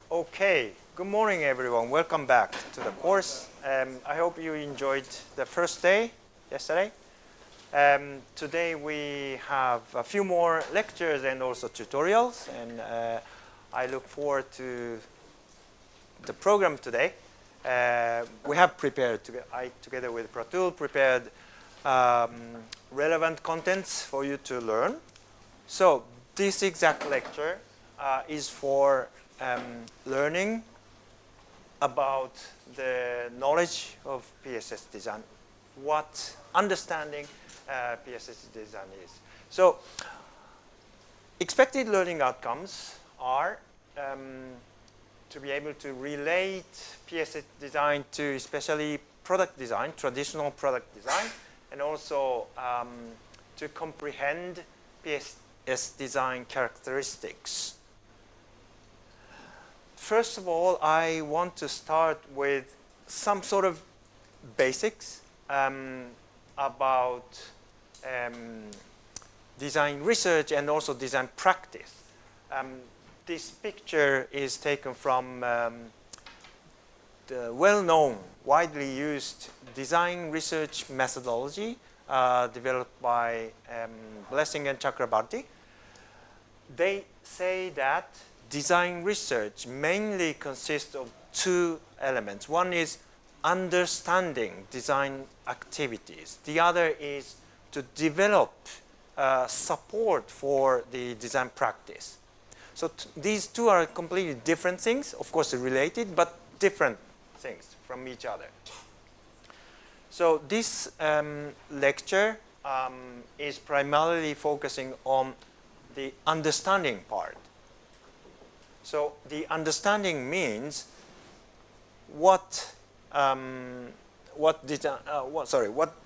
Okay, good morning everyone. Welcome back to the course. I hope you enjoyed the first day yesterday. Today we have a few more lectures and also tutorials, and I look forward to the program today. We have prepared, together with Pratul, prepared relevant contents for you to learn. So this exact lecture is for learning about the knowledge of PSS design, what understanding PSS design is. So expected learning outcomes are to be able to relate PSS design to especially product design, traditional product design, and also to comprehend PSS design characteristics. First of all, I want to start with some sort of basics about design research and also design practice. This picture is taken from the well-known, widely used design research methodology developed by Blessing and Chakrabarty. They say that design research mainly consists of two elements. One is understanding design activities. The other is to develop support for the design practice. So these two are completely different things, of course related, but different things from each other. So this lecture is primarily focusing on the understanding part. So the understanding means what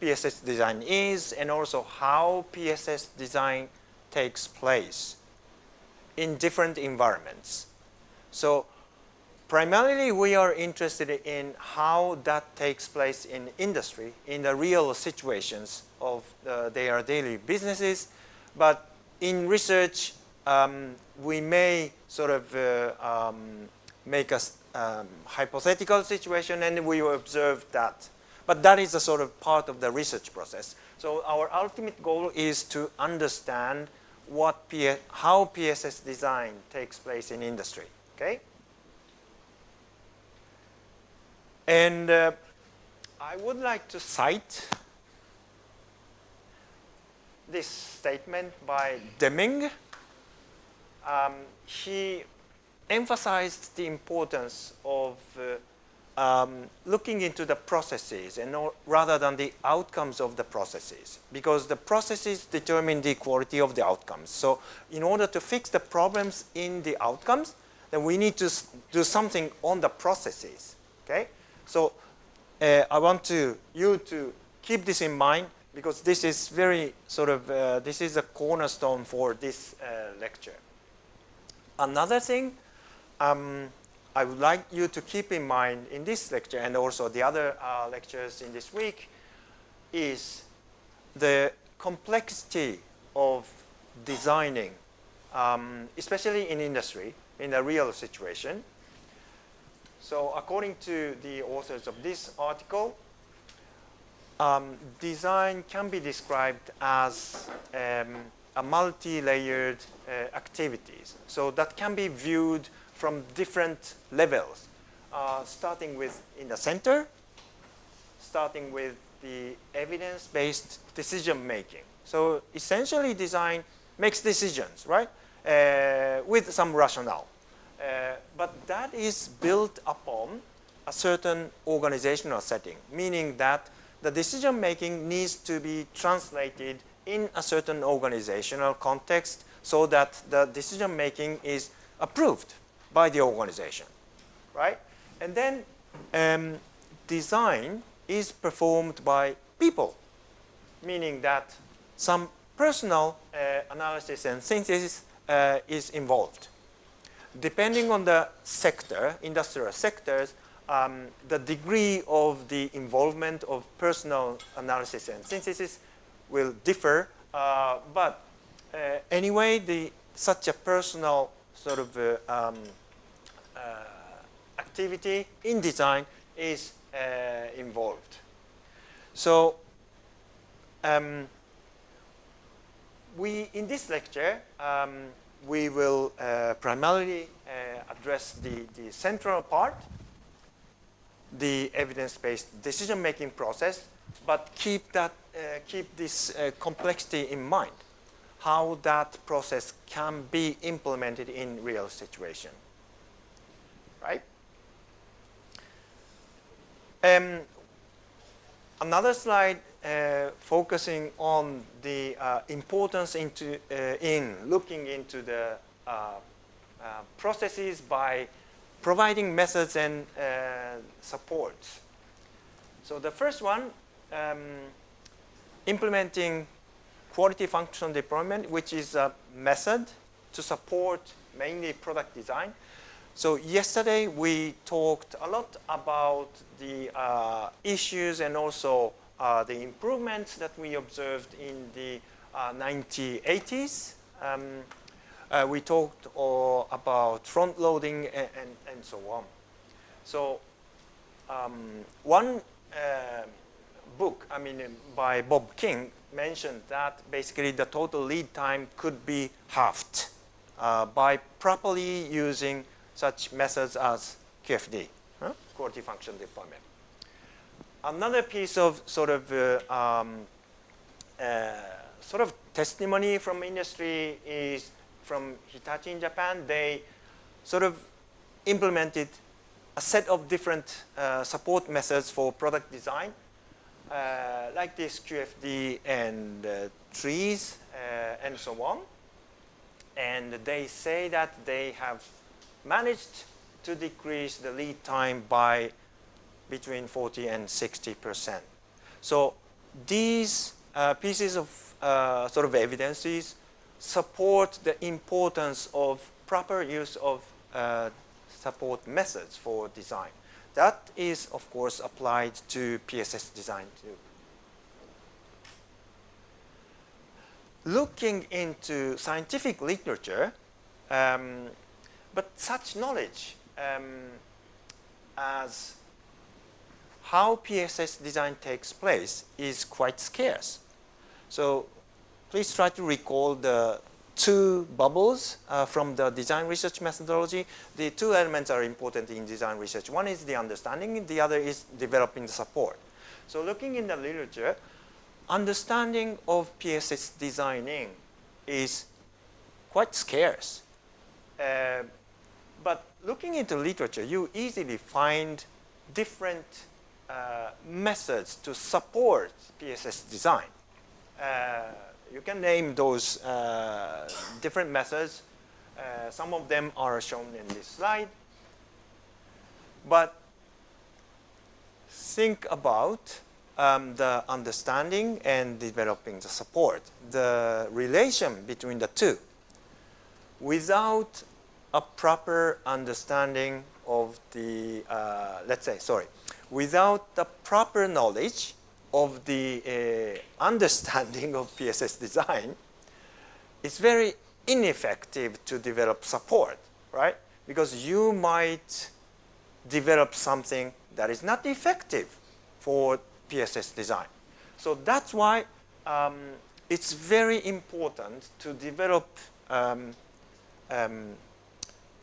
PSS design is, and also how PSS design takes place in different environments. So primarily we are interested in how that takes place in industry, in the real situations of their daily businesses. But in research, we may sort of make a hypothetical situation and we observe that. But that is a sort of part of the research process. So our ultimate goal is to understand how PSS design takes place in industry. Okay? And I would like to cite this statement by Deming. He emphasized the importance of looking into the processes and rather than the outcomes of the processes, because the processes determine the quality of the outcomes. So in order to fix the problems in the outcomes, then we need to do something on the processes. Okay? So I want you to keep this in mind, because this is very sort of, this is a cornerstone for this lecture. Another thing I would like you to keep in mind in this lecture and also the other lectures in this week is the complexity of designing, especially in industry, in a real situation. So according to the authors of this article, design can be described as a multi-layered activities. So that can be viewed from different levels, starting with in the center, starting with the evidence-based decision making. So essentially design makes decisions, right? With some rationale. But that is built upon a certain organizational setting, meaning that the decision making needs to be translated in a certain organizational context so that the decision making is approved by the organization, right? And then design is performed by people, meaning that some personal analysis and synthesis is involved. Depending on the sector, industrial sectors, the degree of the involvement of personal analysis and synthesis will differ, but anyway, such a personal sort of activity in design is involved. So in this lecture, we will primarily address the central part, the evidence-based decision-making process, but keep this complexity in mind, how that process can be implemented in real situation, right? Another slide focusing on the importance in looking into the processes by providing methods and supports. So the first one, implementing quality function deployment, which is a method to support mainly product design. So yesterday we talked a lot about the issues and also the improvements that we observed in the 1980s. We talked about front loading and so on. So one book, by Bob King, mentioned that basically the total lead time could be halved by properly using such methods as QFD, quality function deployment. Another piece of sort of testimony from industry is from Hitachi in Japan. They sort of implemented a set of different support methods for product design, like this QFD and trees and so on. And they say that they have managed to decrease the lead time by between 40 and 60%. So these pieces of sort of evidences support the importance of proper use of support methods for design. That is, of course, applied to PSS design too. Looking into scientific literature, but such knowledge as how PSS design takes place is quite scarce. So please try to recall the two bubbles from the design research methodology. The two elements are important in design research. One is the understanding, the other is developing the support. So looking in the literature, understanding of PSS designing is quite scarce. But looking into literature, you easily find different methods to support PSS design. You can name those different methods. Some of them are shown in this slide. But think about the understanding and developing the support, the relation between the two. Without a proper understanding of the, without the proper knowledge of the understanding of PSS design, it's very ineffective to develop support, right? Because you might develop something that is not effective for PSS design. So that's why it's very important to develop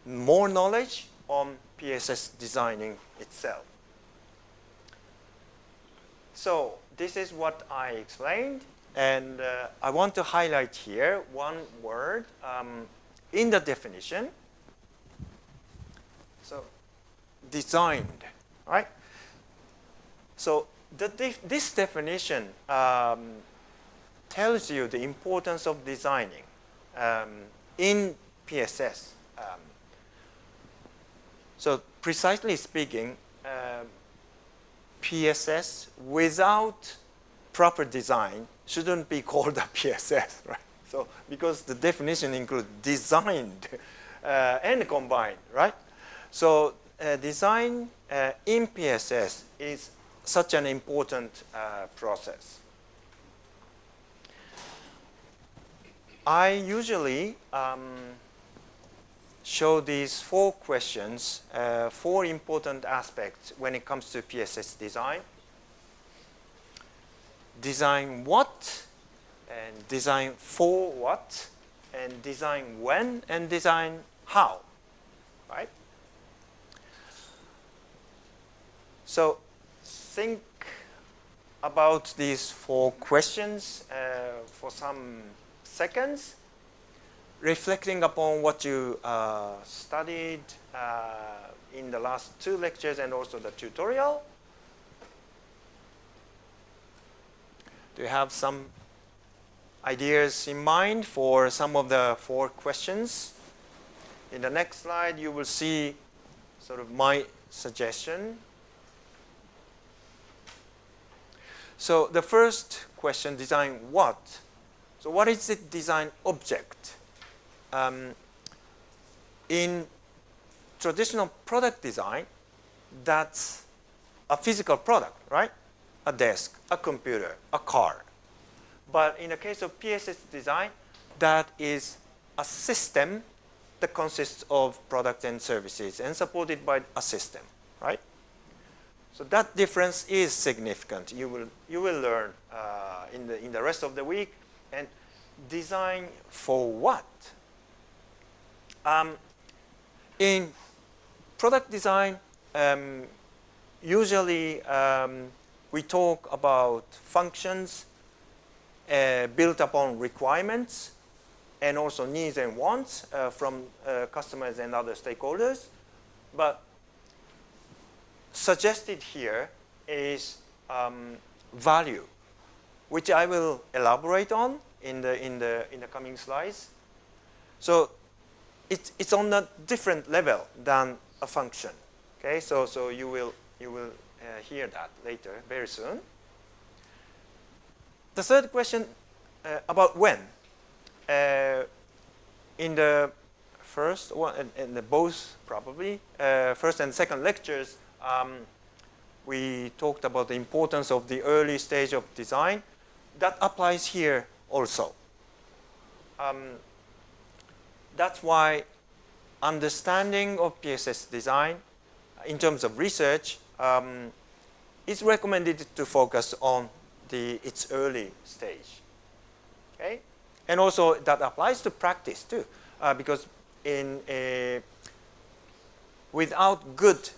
more knowledge on PSS designing itself. So this is what I explained, and I want to highlight here one word in the definition. So designed, right? So this definition tells you the importance of designing in PSS. So precisely speaking, PSS without proper design shouldn't be called a PSS, right? So because the definition includes designed and combined, right? So design in PSS is such an important process. I usually show these 4 questions, 4 important aspects when it comes to PSS design. Design what, and design for what, and design when, and design how, right? So think about these 4 questions for some seconds, reflecting upon what you studied in the last 2 lectures and also the tutorial. Do you have some ideas in mind for some of the 4 questions? In the next slide, you will see sort of my suggestion. So the first question, design what? So what is the design object? In traditional product design, that's a physical product, right? A desk, a computer, a car. But in the case of PSS design, that is a system that consists of products and services and supported by a system, right? So that difference is significant. You will learn in the rest of the week. And design for what? In product design, usually we talk about functions built upon requirements and also needs and wants from customers and other stakeholders. But suggested here is value, which I will elaborate on in the coming slides. So it's on a different level than a function. Okay, so you will hear that later, very soon. The third question about when. In the first one, in the both probably first and second lectures, we talked about the importance of the early stage of design. That applies here also. That's why understanding of PSS design in terms of research is recommended to focus on its early stage. Okay? And also that applies to practice too, because without good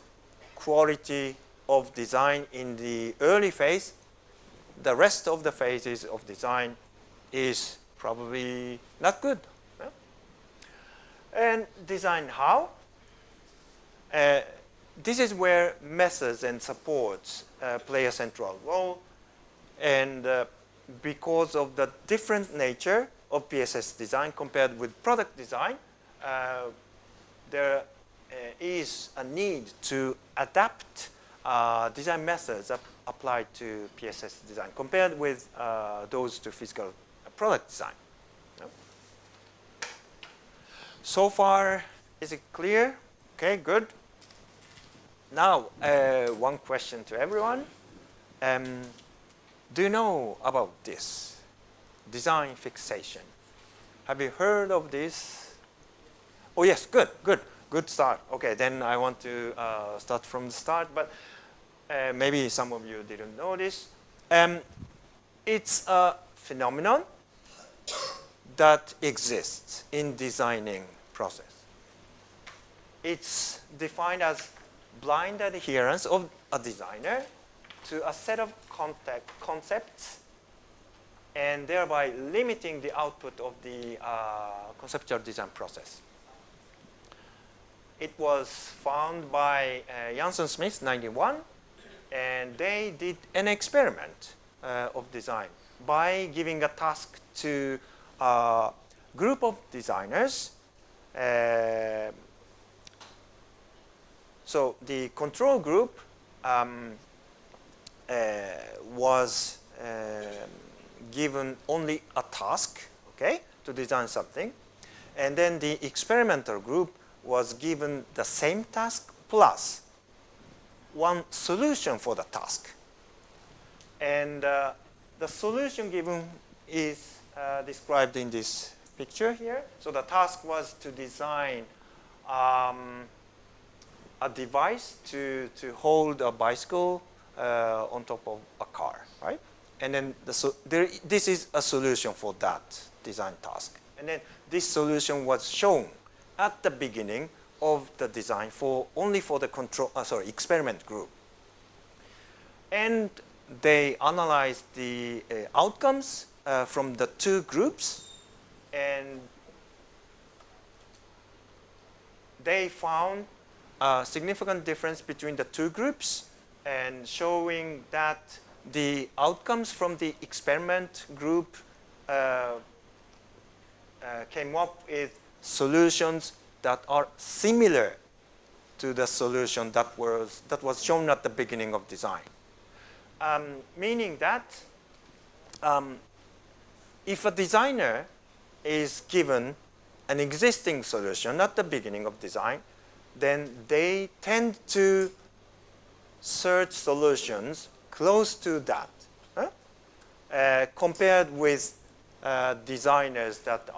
quality of design in the early phase, the rest of the phases of design is probably not good. Yeah? And design how? This is where methods and supports play a central role. And because of the different nature of PSS design compared with product design, there is a need to adapt design methods applied to PSS design compared with those to physical product design. Yep. So far, is it clear? Okay, good. Now, one question to everyone. Do you know about this? Design fixation. Have you heard of this? Oh yes, good start. Okay, then I want to start from the start, but maybe some of you didn't know this. It's a phenomenon that exists in designing process. It's defined as blind adherence of a designer to a set of concepts and thereby limiting the output of the conceptual design process. It was found by Janssen Smith, 91, and they did an experiment of design by giving a task to a group of designers. So the control group was given only a task, okay, to design something. And then the experimental group was given the same task plus one solution for the task. And the solution given is described in this picture here. So the task was to design a device to hold a bicycle on top of a car, right? And then this is a solution for that design task. And then this solution was shown at the beginning of the design only for the experiment group. And they analyzed the outcomes from the two groups, and they found a significant difference between the two groups, and showing that the outcomes from the experiment group came up with solutions that are similar to the solution that was shown at the beginning of design. Meaning that if a designer is given an existing solution at the beginning of design, then they tend to search solutions close to that, compared with designers that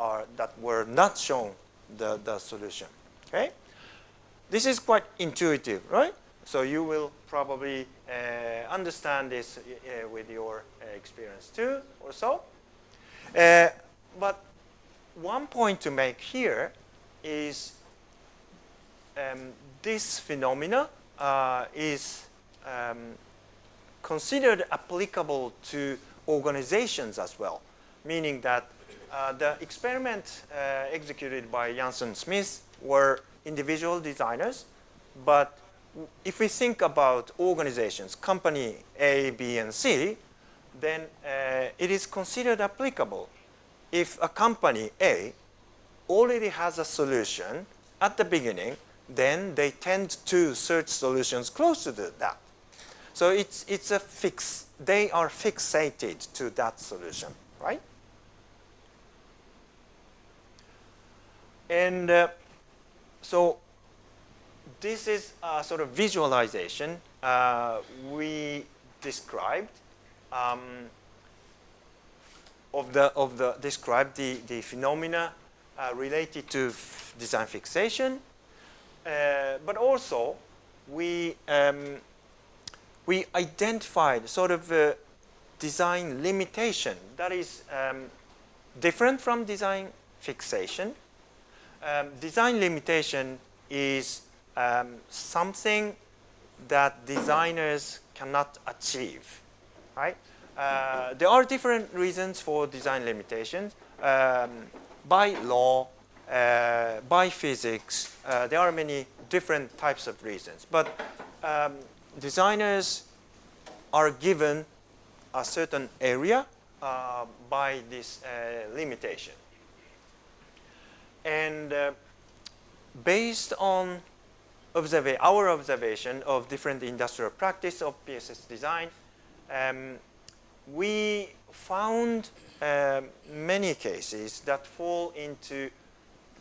were not shown the solution. Okay, this is quite intuitive, right? So you will probably understand this with your experience too, or so. But one point to make here is this phenomena is considered applicable to organizations as well, meaning that the experiment executed by Janssen Smith were individual designers, but if we think about organizations, company A, B, and C, then it is considered applicable. If a company A already has a solution at the beginning, then they tend to search solutions close to that. So it's a fix. They are fixated to that solution, right? And so this is a sort of visualization we described described the phenomena related to design fixation, but also we identified sort of a design limitation that is different from design fixation. Design limitation is something that designers cannot achieve, right? There are different reasons for design limitations. By law, by physics, there are many different types of reasons. But designers are given a certain area by this limitation. And based on our observation of different industrial practice of PSS design, we found many cases that fall into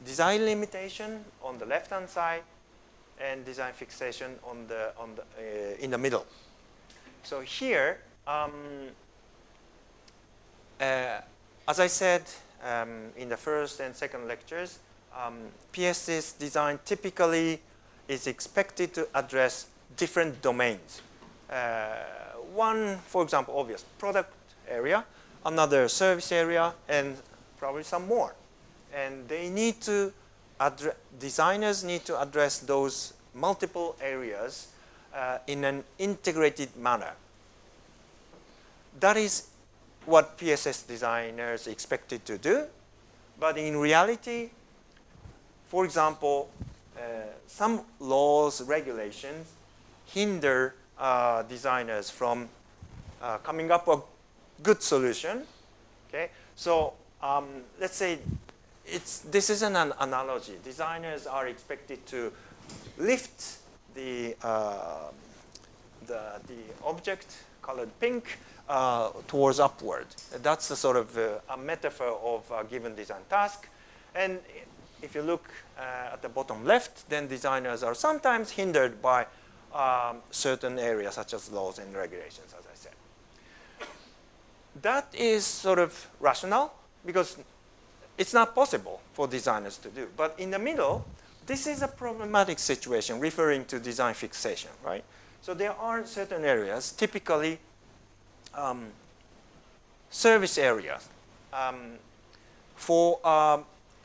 design limitation on the left-hand side and design fixation in the middle. So here, as I said in the first and second lectures, PSS design typically is expected to address different domains. One, for example, obvious product area, another service area, and probably some more. And designers need to address those multiple areas in an integrated manner. That is what PSS designers expected to do. But in reality, for example, some laws, regulations hinder designers from coming up with a good solution. Okay, so let's say this is an analogy. Designers are expected to lift the object colored pink towards upward. That's a sort of a metaphor of a given design task. And if you look at the bottom left, then designers are sometimes hindered by certain areas such as laws and regulations, as I said. That is sort of rational because it's not possible for designers to do. But in the middle, this is a problematic situation referring to design fixation, right? So there are certain areas, typically service areas. For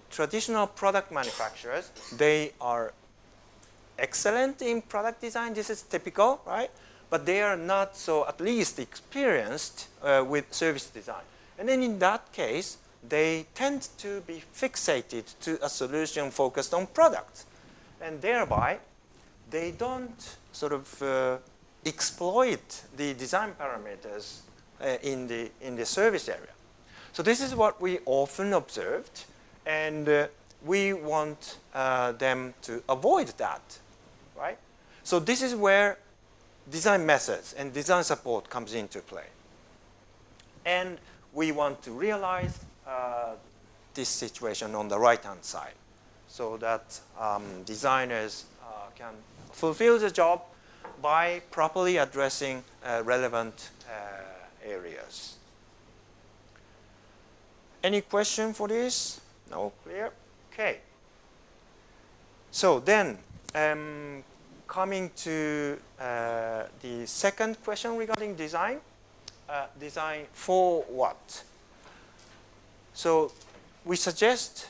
traditional product manufacturers, they are excellent in product design. This is typical, right? But they are not so at least experienced with service design. And then in that case, they tend to be fixated to a solution focused on products. And thereby, they don't sort of exploit the design parameters in the service area. So this is what we often observed, and we want them to avoid that, right? So this is where design methods and design support comes into play. And we want to realize this situation on the right-hand side so that designers can fulfill the job by properly addressing relevant areas. Any question for this? No? Clear? Okay. So then, coming to the second question regarding design. Design for what? So we suggest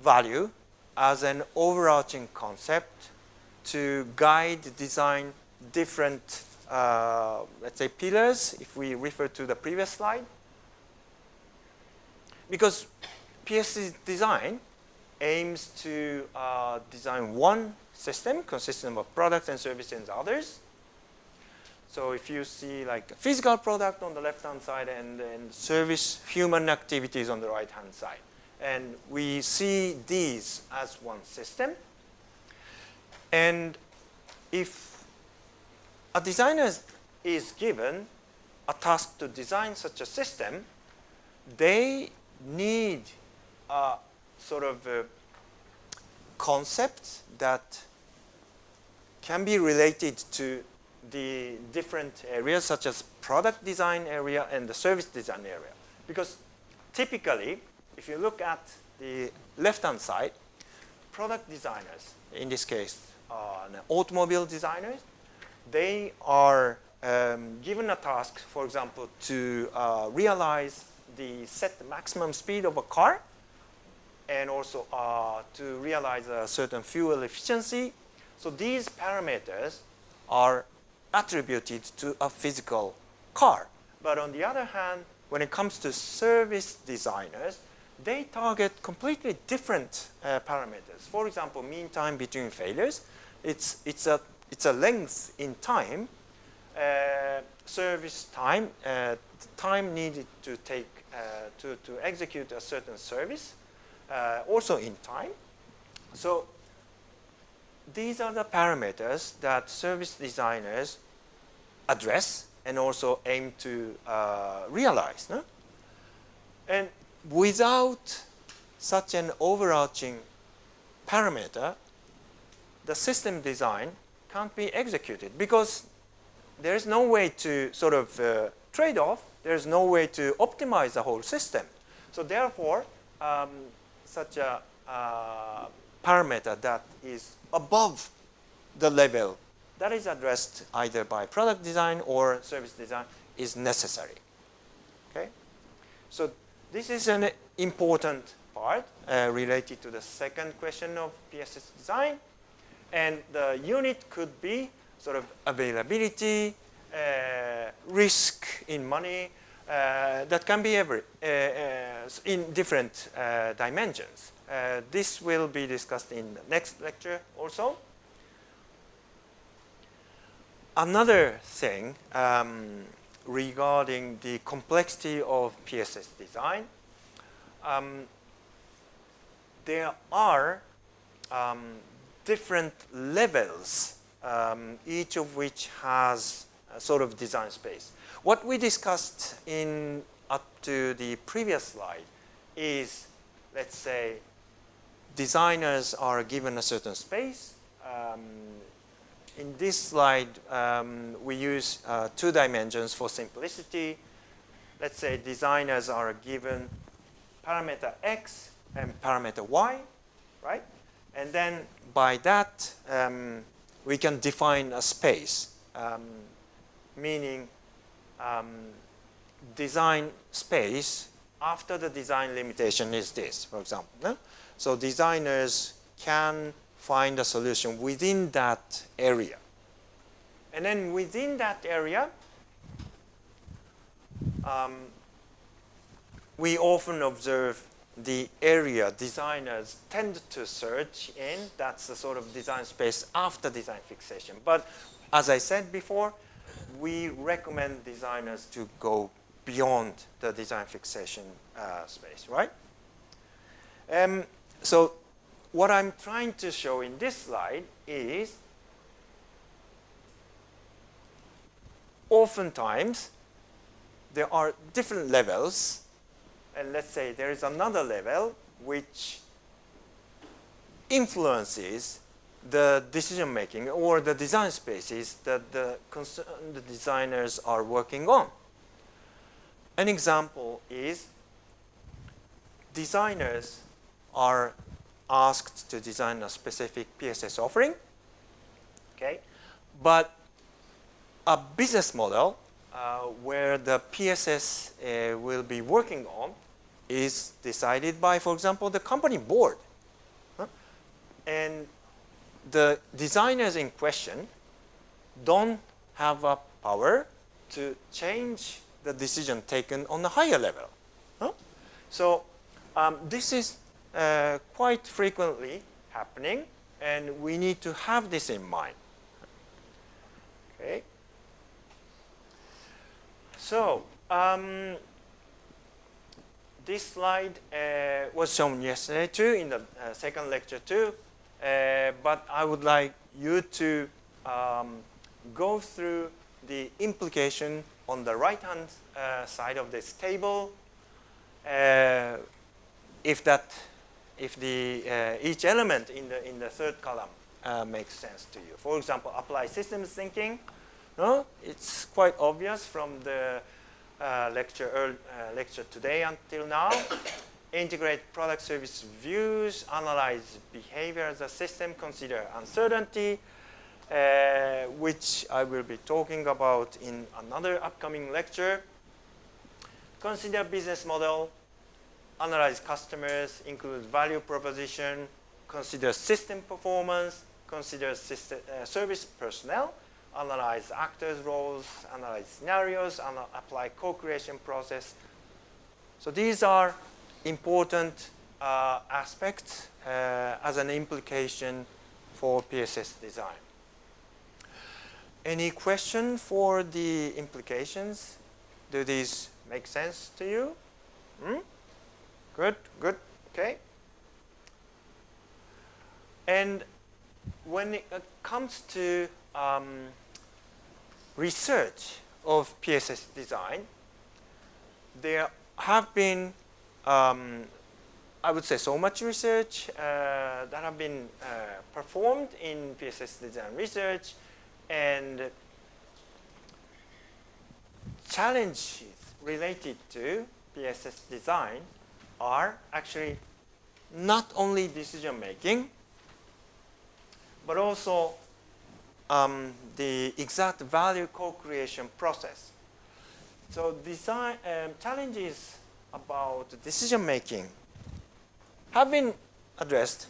value as an overarching concept to guide design different, let's say, pillars, if we refer to the previous slide. Because PSC design aims to design one system consisting of products and services and others. So if you see like a physical product on the left-hand side and service human activities on the right-hand side. And we see these as one system. And if a designer is given a task to design such a system, they need a sort of a concept that can be related to the different areas such as product design area and the service design area. Because typically, if you look at the left-hand side, product designers, in this case, automobile designers, they are given a task, for example, to realize the set maximum speed of a car and also to realize a certain fuel efficiency. So these parameters are attributed to a physical car. But on the other hand, when it comes to service designers, they target completely different parameters. For example, mean time between failures. It's a length in time, service time, time needed to take to execute a certain service, also in time. So these are the parameters that service designers address and also aim to realize. No? And without such an overarching parameter, the system design can't be executed because there is no way to sort of trade off. There's no way to optimize the whole system. So therefore, such a parameter that is above the level that is addressed either by product design or service design is necessary. Okay? So this is an important part related to the second question of PSS design. And the unit could be sort of availability, risk in money, that can be in different dimensions. This will be discussed in the next lecture also. Another thing regarding the complexity of PSS design, there are different levels, each of which has a sort of design space. What we discussed in up to the previous slide is, let's say, designers are given a certain space. In this slide, we use 2 dimensions for simplicity. Let's say designers are given parameter X and parameter Y, right? And then by that, we can define a space, meaning design space after the design limitation is this, for example. No? So designers can find a solution within that area. And then within that area, we often observe the area designers tend to search in. That's the sort of design space after design fixation. But as I said before, we recommend designers to go beyond the design fixation space, right? So what I'm trying to show in this slide is oftentimes there are different levels, and let's say there is another level which influences the decision making or the design spaces that the designers are working on. An example is designers are asked to design a specific PSS offering, okay? But a business model where the PSS will be working on is decided by, for example, the company board. And the designers in question don't have a power to change the decision taken on a higher level. So this is quite frequently happening, and we need to have this in mind. Okay. So this slide was shown yesterday too, in the second lecture too, but I would like you to go through the implication on the right-hand side of this table. If each element in the third column makes sense to you. For example, apply systems thinking. No, it's quite obvious from the lecture today until now. Integrate product service views, analyze behavior as a system, consider uncertainty, which I will be talking about in another upcoming lecture. Consider business model, analyze customers, include value proposition, consider system performance, consider service personnel, analyze actors' roles, analyze scenarios, and apply co-creation process. So these are important aspects as an implication for PSS design. Any question for the implications? Do these make sense to you? Good, good, okay. And when it comes to research of PSS design, there have been, I would say, so much research that have been performed in PSS design research, and challenges related to PSS design are actually not only decision making, but also the exact value co-creation process. So design challenges about decision making have been addressed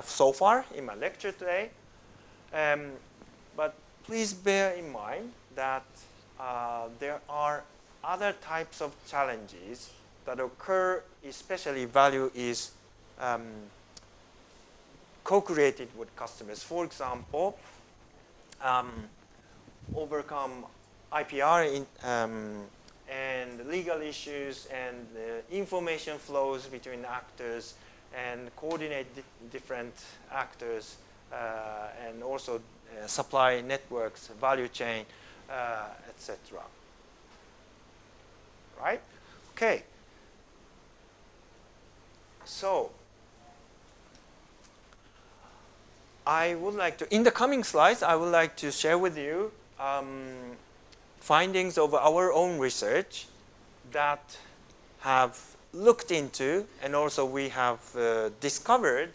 so far in my lecture today, but please bear in mind that there are other types of challenges that occur, especially value is co-created with customers. For example, overcome IPR and legal issues and information flows between actors, and coordinate different actors, and also supply networks, value chain, etc. Right? Okay. So I would like to, in the coming slides, I would like to share with you findings of our own research that have looked into, and also we have discovered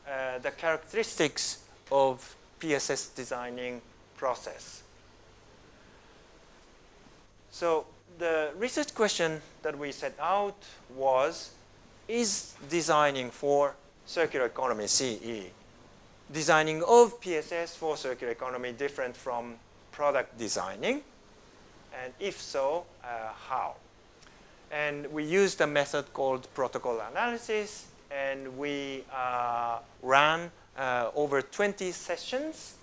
the characteristics of PSS designing process. So the research question that we set out was, is designing for circular economy, CE, designing of PSS for circular economy different from product designing? And if so, how? And we used a method called protocol analysis, and we ran over 20 sessions.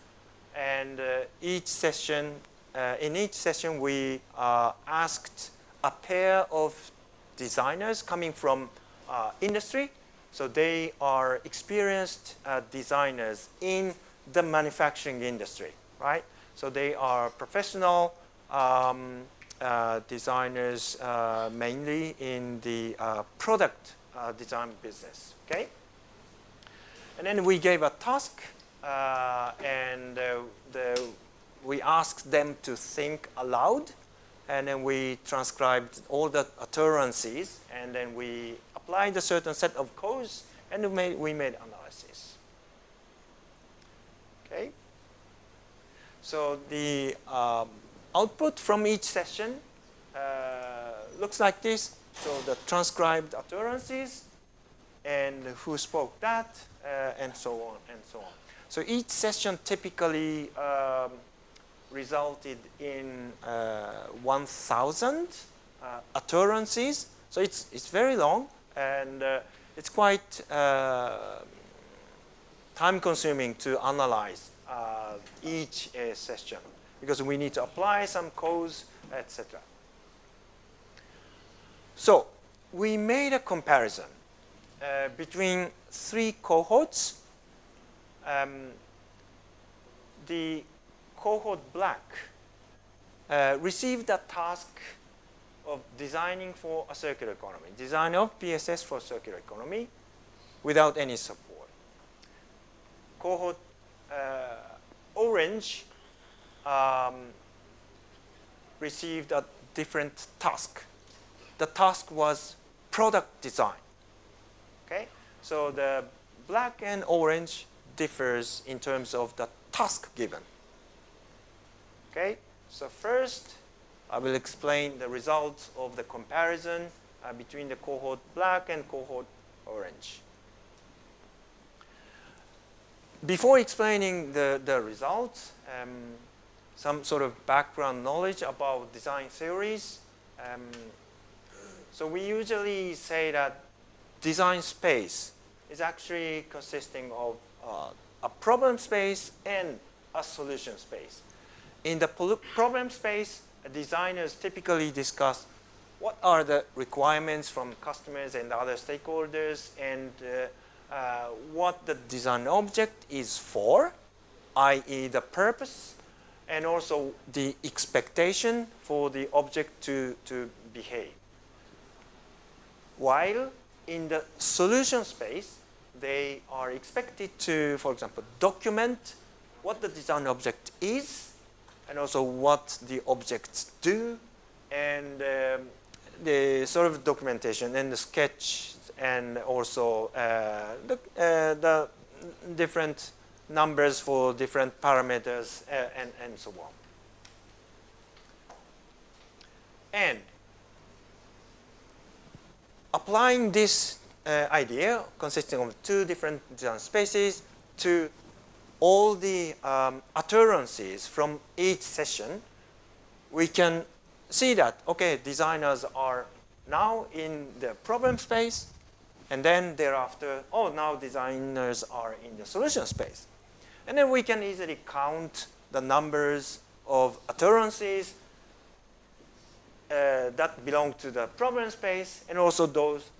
And in each session, we asked a pair of designers coming from industry. So they are experienced designers in the manufacturing industry, right? So they are professional designers, mainly in the product design business, okay? And then we gave a task, and we asked them to think aloud, and then we transcribed all the utterances, and then we applied a certain set of codes, and we made analysis. Okay? So the output from each session looks like this. So the transcribed utterances, and who spoke that, and so on and so on. So each session typically resulted in 1,000 utterances. So it's very long, and it's quite time-consuming to analyze each session, because we need to apply some codes, etc. So we made a comparison between 3 cohorts. The cohort black received a task of designing for a circular economy, design of PSS for circular economy without any support. Cohort orange received a different task. The task was product design. Okay? So the black and orange differs in terms of the task given. Okay? So first, I will explain the results of the comparison between the cohort black and cohort orange. Before explaining the results, some sort of background knowledge about design theories. So we usually say that design space is actually consisting of a problem space and a solution space. In the problem space, designers typically discuss what are the requirements from customers and other stakeholders, and what the design object is for, i.e. the purpose, and also the expectation for the object to behave. While in the solution space, they are expected to, for example, document what the design object is, and also what the objects do, and the sort of documentation and the sketch, and also the different numbers for different parameters, and so on. And applying this idea, consisting of 2 different design spaces, to all the utterances from each session, we can see that, okay, designers are now in the problem space, and then thereafter, oh, now designers are in the solution space. And then we can easily count the numbers of utterances that belong to the problem space, and also those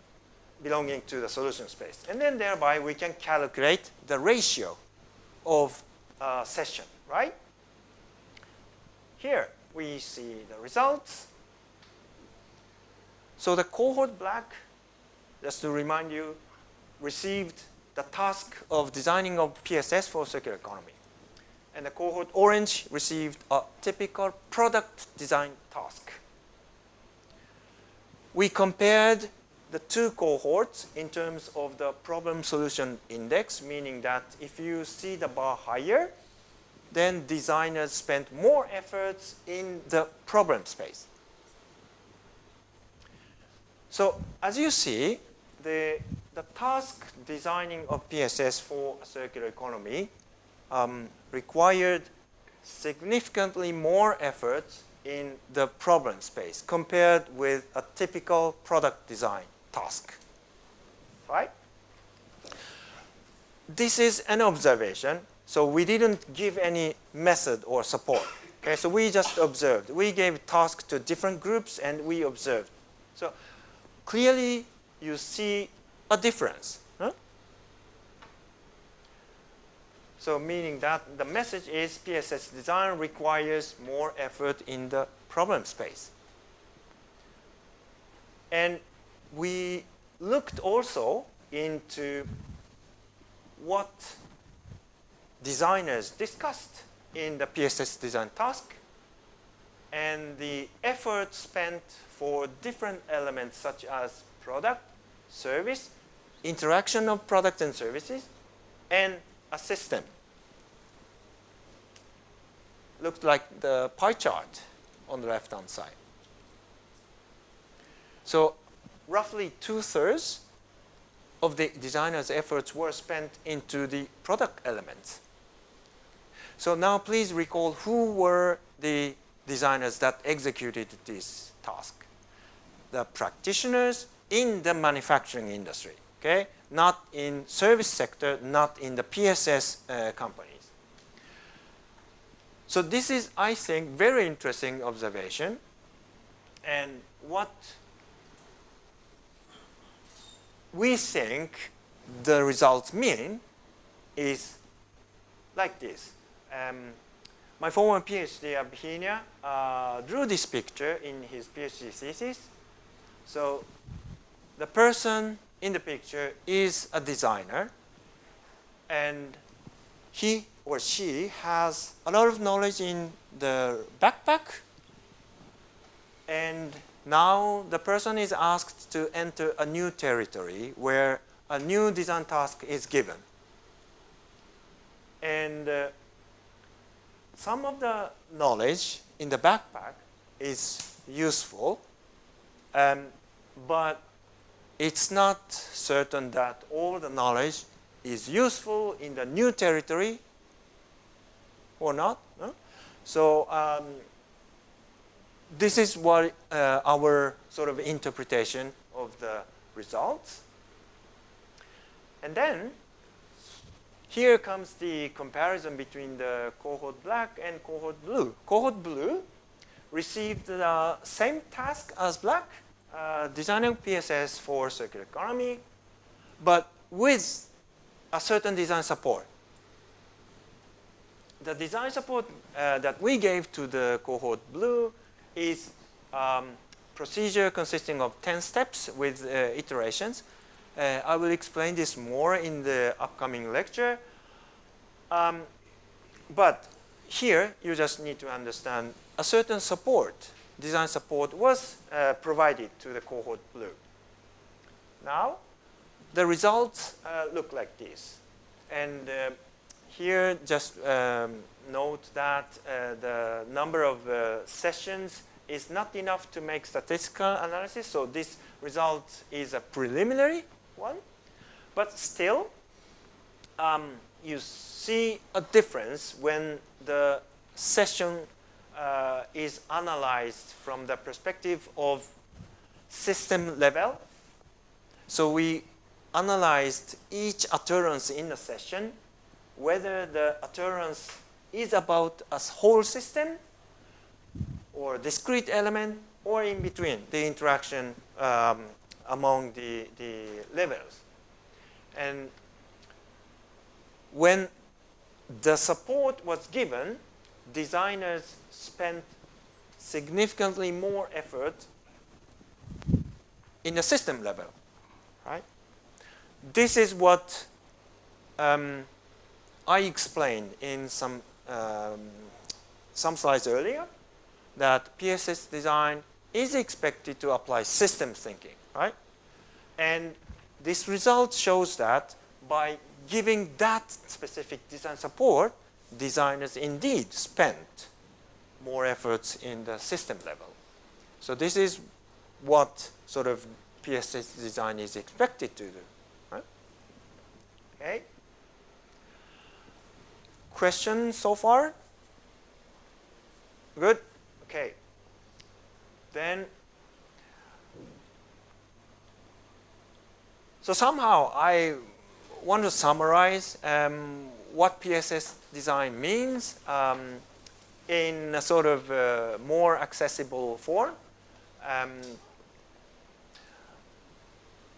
belonging to the solution space. And then thereby we can calculate the ratio of session, right? Here we see the results. So the cohort black, just to remind you, received the task of designing of PSS for circular economy. And the cohort orange received a typical product design task. We compared the two cohorts in terms of the problem solution index, meaning that if you see the bar higher, then designers spend more efforts in the problem space. So as you see, the task designing of PSS for a circular economy required significantly more effort in the problem space compared with a typical product design task, right? This is an observation, so we didn't give any method or support. Okay, so we just observed. We gave tasks to different groups and we observed. So clearly you see a difference. Huh? So meaning that the message is PSS design requires more effort in the problem space. And we looked also into what designers discussed in the PSS design task and the effort spent for different elements such as product, service, interaction of products and services, and a system. Looked like the pie chart on the left-hand side. So roughly 2/3 of the designer's efforts were spent into the product elements. So now please recall who were the designers that executed this task. The practitioners in the manufacturing industry, okay? Not in service sector, not in the PSS companies. So this is, I think, very interesting observation. And what we think the results mean is like this. My former PhD at Bohemia drew this picture in his PhD thesis. So the person in the picture is a designer, and he or she has a lot of knowledge in the backpack, and now the person is asked to enter a new territory where a new design task is given. And some of the knowledge in the backpack is useful, but it's not certain that all the knowledge is useful in the new territory or not. No? So this is what our sort of interpretation of the results. And then here comes the comparison between the cohort black and cohort blue. Cohort blue received the same task as black, designing PSS for circular economy, but with a certain design support. The design support that we gave to the cohort blue is procedure consisting of 10 steps with iterations. I will explain this more in the upcoming lecture. But here, you just need to understand a certain support, design support was provided to the cohort blue. Now, the results look like this. And here, just note that the number of sessions is not enough to make statistical analysis. So this result is a preliminary one. But still, you see a difference when the session is analyzed from the perspective of system level. So we analyzed each occurrence in the session, whether the occurrence is about a whole system or discrete element or in between the interaction among the levels. And when the support was given, designers spent significantly more effort in the system level, right? This is what I explained in some slides earlier, that PSS design is expected to apply systems thinking, right? And this result shows that by giving that specific design support, designers indeed spent more efforts in the system level. So this is what sort of PSS design is expected to do. Right? Okay. Questions so far? Good? Okay. Then, so somehow I want to summarize what PSS design means in a sort of more accessible form.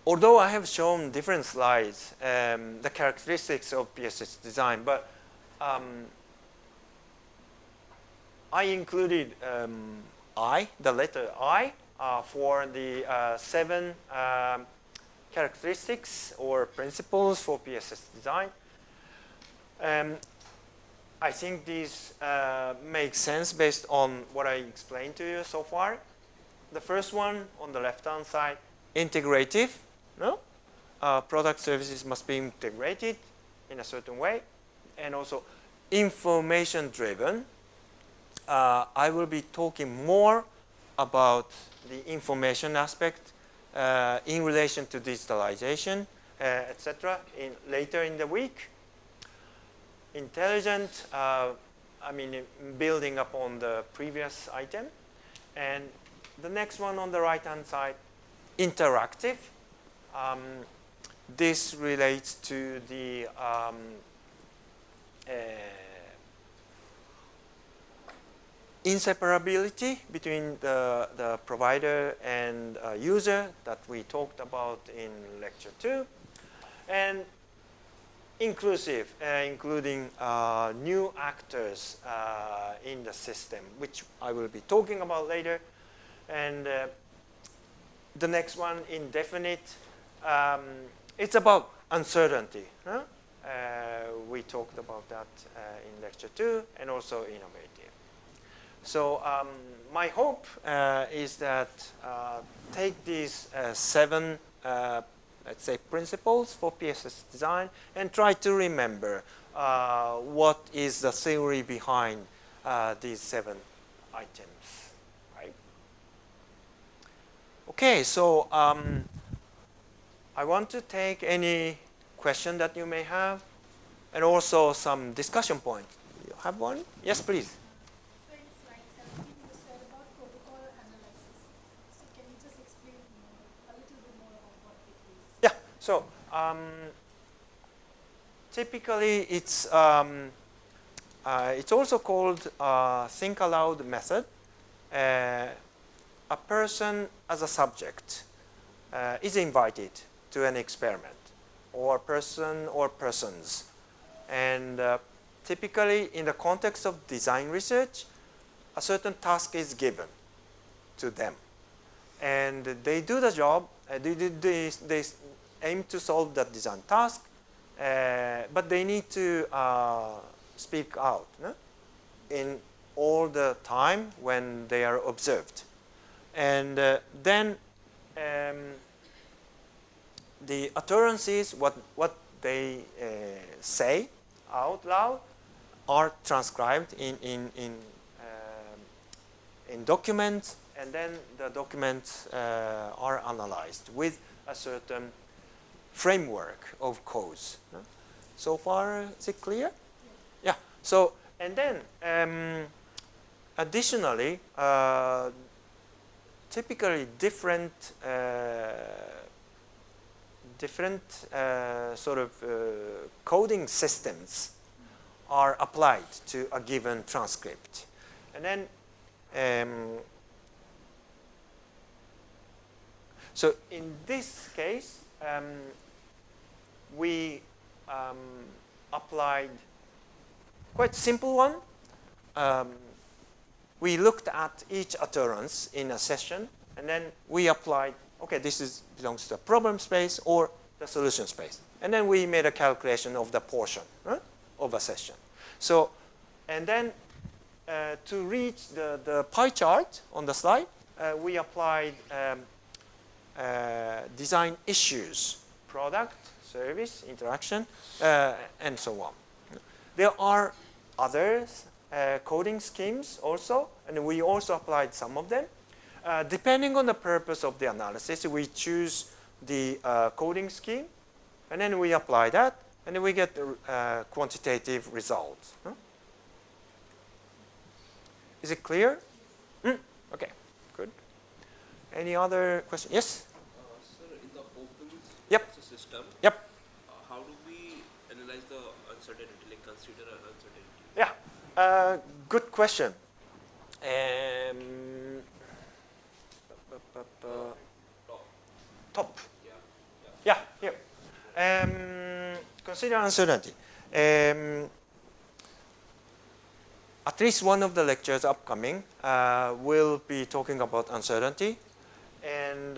Although I have shown different slides, the characteristics of PSS design, but I included the letter I, for the 7 characteristics or principles for PSS design. I think these make sense based on what I explained to you so far. The first one on the left-hand side, integrative. No? Product services must be integrated in a certain way. And also information-driven. I will be talking more about the information aspect in relation to digitalization, etc. Later in the week. Intelligent, I mean, building upon the previous item. And the next one on the right-hand side, interactive. This relates to the inseparability between the provider and user that we talked about in lecture 2. And inclusive, including new actors in the system, which I will be talking about later. And the next one, indefinite, it's about uncertainty. Huh? We talked about that in lecture 2, and also innovative. So my hope is that take these 7 let's say principles for PSS design and try to remember what is the theory behind these 7 items, right? Okay, so I want to take any question that you may have and also some discussion points. You have one? Yes, please. So typically, it's also called think aloud method. A person as a subject is invited to an experiment, or person or persons, and typically in the context of design research, a certain task is given to them, and they do the job. They aim to solve that design task, but they need to speak out, no? In all the time when they are observed. And then the utterances, what they say out loud, are transcribed in documents, and then the documents are analyzed with a certain framework of codes. No? So far, is it clear? Yeah. So, and then additionally, typically different sort of coding systems are applied to a given transcript, and then so in this case, we applied quite simple one. We looked at each utterance in a session, and then we applied, okay, this belongs to the problem space or the solution space. And then we made a calculation of the portion of a session. So, and then to reach the pie chart on the slide, we applied design issues, product, service, interaction, and so on. There are other coding schemes also, and we also applied some of them. Depending on the purpose of the analysis, we choose the coding scheme, and then we apply that, and then we get quantitative results. Is it clear? Okay, good. Any other question? Yes? Sir, in the open Yep. system, Yep. how do we analyze the uncertainty, like consider an uncertainty? Yeah, good question. Top. Yeah, here. Consider uncertainty. At least one of the lectures upcoming will be talking about uncertainty. And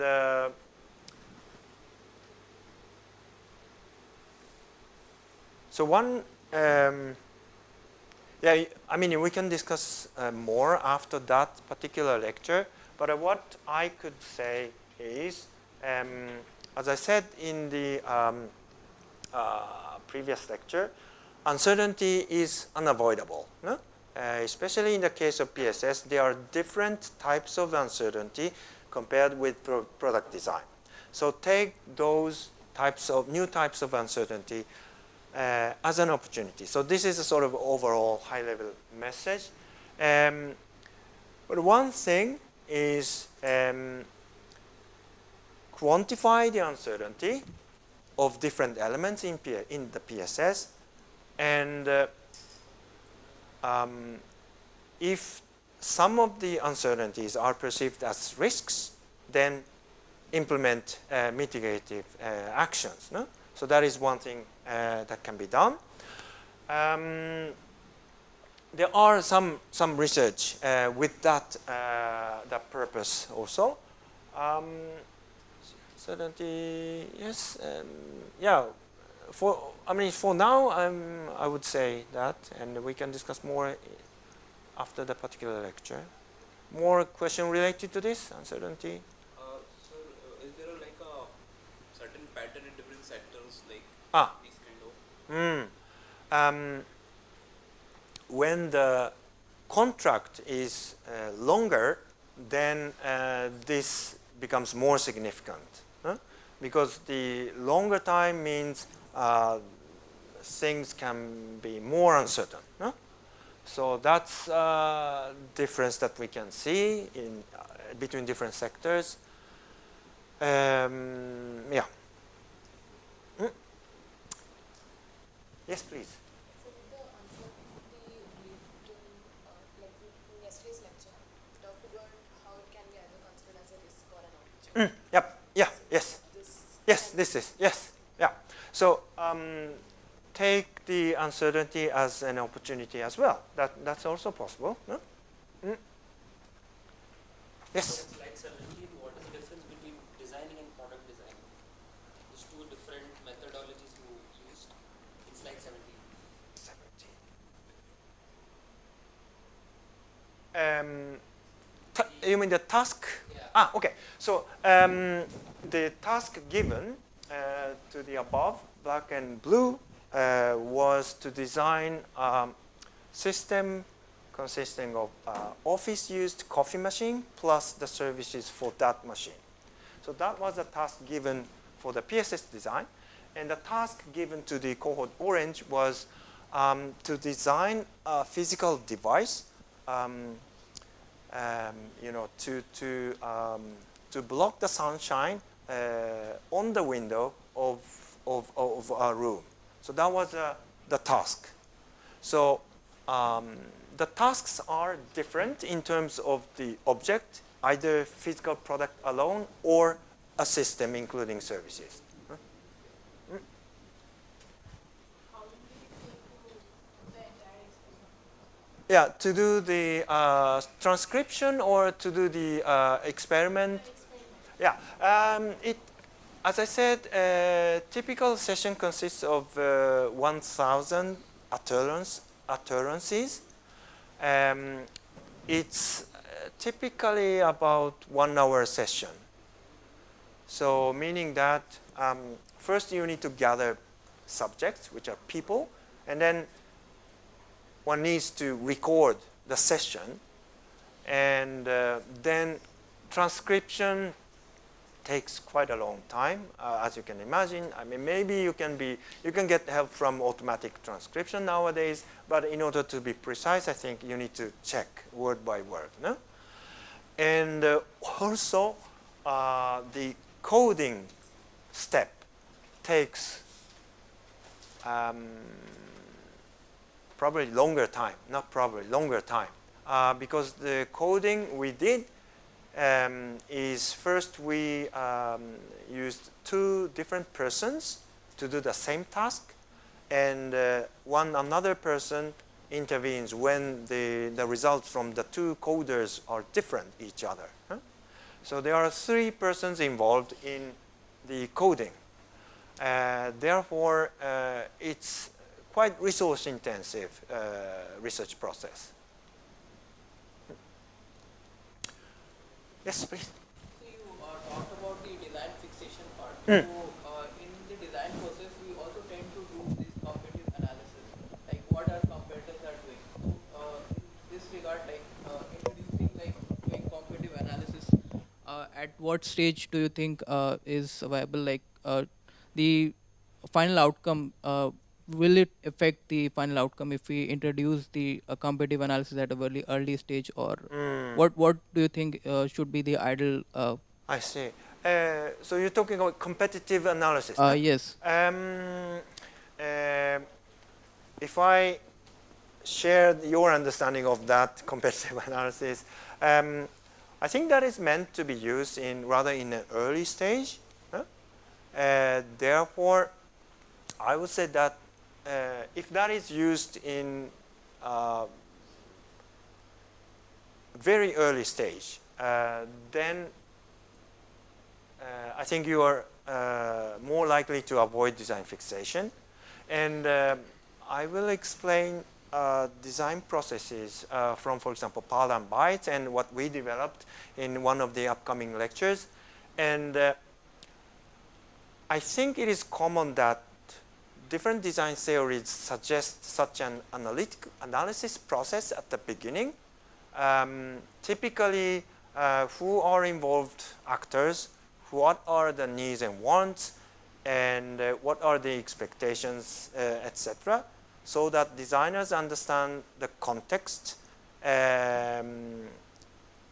so one, yeah, I mean, we can discuss more after that particular lecture. But what I could say is, as I said in the previous lecture, uncertainty is unavoidable. No? Especially in the case of PSS, there are different types of uncertainty compared with product design. So take those new types of uncertainty as an opportunity. So this is a sort of overall high-level message. But one thing is quantify the uncertainty of different elements in the PSS, and if some of the uncertainties are perceived as risks, then implement mitigative actions. No? So that is one thing that can be done. There are some research with that purpose also. Uncertainty, yes, yeah. For now, I would say that, and we can discuss more after the particular lecture. More question related to this uncertainty? Sir, is there like a certain pattern in different sectors, like these kind of? When the contract is longer, then this becomes more significant. Because the longer time means things can be more uncertain. So that's a difference that we can see in between different sectors. Yeah. Yes, please. So with the uncertainty related to, like in yesterday's lecture, we talked about how it can be either considered as a risk or an opportunity. Yep. Yeah. So Yes. this This is. Yes. Yeah. So take the uncertainty as an opportunity as well. That's also possible. No? Yes. So slide 17, what is the difference between designing and product design? These two different methodologies you used in slide 17. You mean the task? Yeah. Okay. So the task given to the above, black and blue, was to design a system consisting of office-used coffee machine plus the services for that machine. So that was the task given for the PSS design. And the task given to the cohort orange was to design a physical device to block the sunshine on the window of our room. So that was the task. So the tasks are different in terms of the object, either physical product alone or a system including services. how do we take to the entire experiment? Yeah, to do the transcription or to do the experiment. Yeah, as I said, typical session consists of 1,000 utterances. It's typically about 1 hour session. So meaning that first you need to gather subjects, which are people, and then one needs to record the session, and then transcription takes quite a long time, as you can imagine. I mean, maybe you can get help from automatic transcription nowadays, but in order to be precise, I think you need to check word by word, no? And also, the coding step takes probably longer time, not probably, longer time. Because the coding we did is first we used two different persons to do the same task, and another person intervenes when the results from the two coders are different each other. Huh? So there are three persons involved in the coding. Therefore, it's quite resource-intensive research process. Yes, please. So you talked about the design fixation part. Mm. So in the design process, we also tend to do this competitive analysis, like what our competitors are doing. So in this regard, like introducing like doing competitive analysis, at what stage do you think is viable? Like the final outcome, will it affect the final outcome if we introduce the competitive analysis at a very early stage, or what do you think should be the ideal? I see. So you're talking about competitive analysis, no? Yes. If I share your understanding of that competitive analysis, I think that is meant to be used rather in an early stage. Huh? Therefore, I would say that if that is used in very early stage, then I think you are more likely to avoid design fixation. And I will explain design processes from, for example, Perl and Bytes and what we developed in one of the upcoming lectures. And I think it is common that different design theories suggest such an analysis process at the beginning. Typically, who are involved actors, what are the needs and wants, and what are the expectations, etc., so that designers understand the context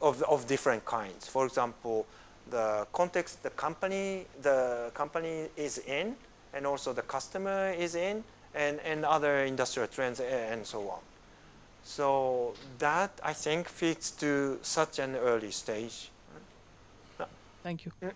of different kinds. For example, the context the company is in, and also the customer is in, and other industrial trends and so on. So that, I think, fits to such an early stage. Thank you. Mm.